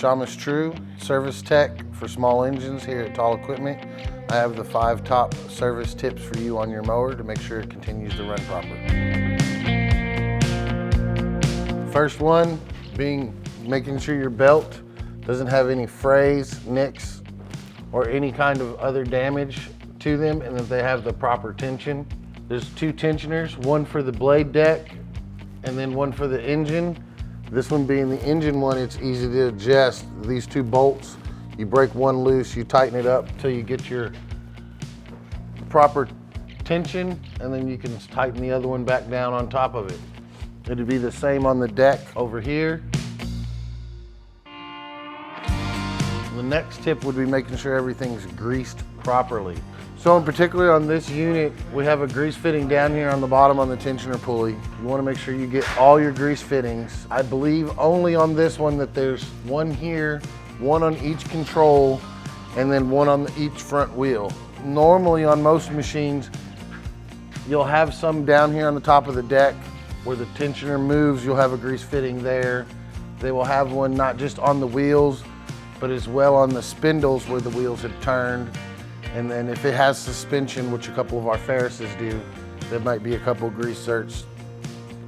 Shamus True, service tech for small engines here at Taul Equipment. I have the 5 top service tips for you on your mower to make sure it continues to run proper. First one being making sure your belt doesn't have any frays, nicks, or any kind of other damage to them, and that they have the proper tension. There's 2 tensioners, one for the blade deck and then one for the engine. This one being the engine one, it's easy to adjust. These 2 bolts, you break one loose, you tighten it up until you get your proper tension, and then you can tighten the other one back down on top of it. It'd be the same on the deck over here. The next tip would be making sure everything's greased properly. So in particular on this unit, we have a grease fitting down here on the bottom on the tensioner pulley. You want to make sure you get all your grease fittings. I believe only on this one that there's one here, one on each control, and then one on each front wheel. Normally on most machines, you'll have some down here on the top of the deck where the tensioner moves, you'll have a grease fitting there. They will have one not just on the wheels, but as well on the spindles where the wheels have turned. And then if it has suspension, which a couple of our Ferrises do, there might be a couple grease zerks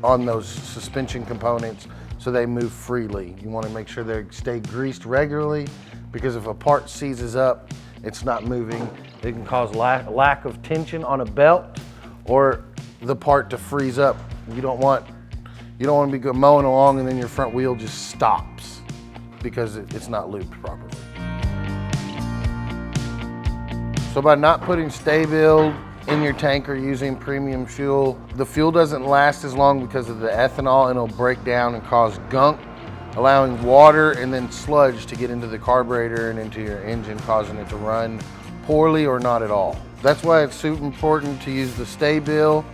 on those suspension components so they move freely. You want to make sure they stay greased regularly, because if a part seizes up, it's not moving. It can cause lack of tension on a belt, or the part to freeze up. You don't want to be mowing along and then your front wheel just stops because it's not lubed properly. So by not putting stay build in your tank or using premium fuel, the fuel doesn't last as long because of the ethanol, and it'll break down and cause gunk, allowing water and then sludge to get into the carburetor and into your engine, causing it to run poorly or not at all. That's why it's super important to use the stay build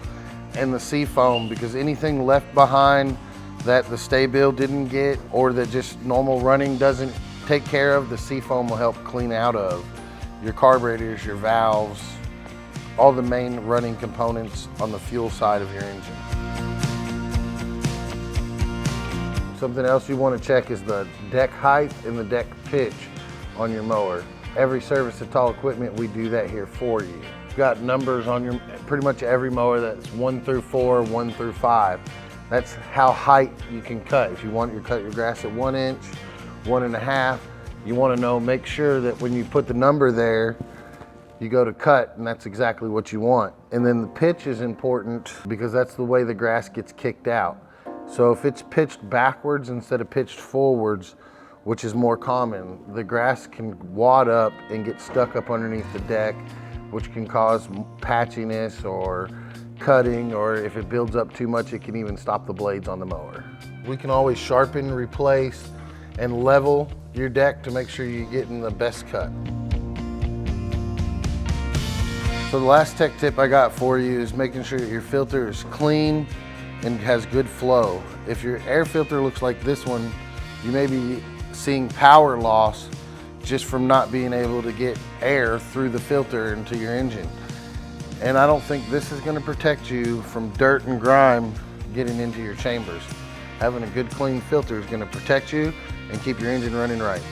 and the seafoam, because anything left behind that the stay build didn't get, or that just normal running doesn't take care of, the seafoam will help clean out of your carburetors, your valves, all the main running components on the fuel side of your engine. Something else you want to check is the deck height and the deck pitch on your mower. Every service at Taul Equipment, we do that here for you. You've got numbers on your pretty much every mower that's 1 through 4, 1 through 5. That's how height you can cut. If you want to cut your grass at 1 inch, 1.5, you want to know, make sure that when you put the number there, you go to cut, and that's exactly what you want. And then the pitch is important because that's the way the grass gets kicked out. So if it's pitched backwards instead of pitched forwards, which is more common, the grass can wad up and get stuck up underneath the deck, which can cause patchiness or cutting, or if it builds up too much, it can even stop the blades on the mower. We can always sharpen, replace, and level your deck to make sure you're getting the best cut. So the last tech tip I got for you is making sure that your filter is clean and has good flow. If your air filter looks like this one, you may be seeing power loss just from not being able to get air through the filter into your engine. And I don't think this is going to protect you from dirt and grime getting into your chambers. Having a good clean filter is going to protect you and keep your engine running right.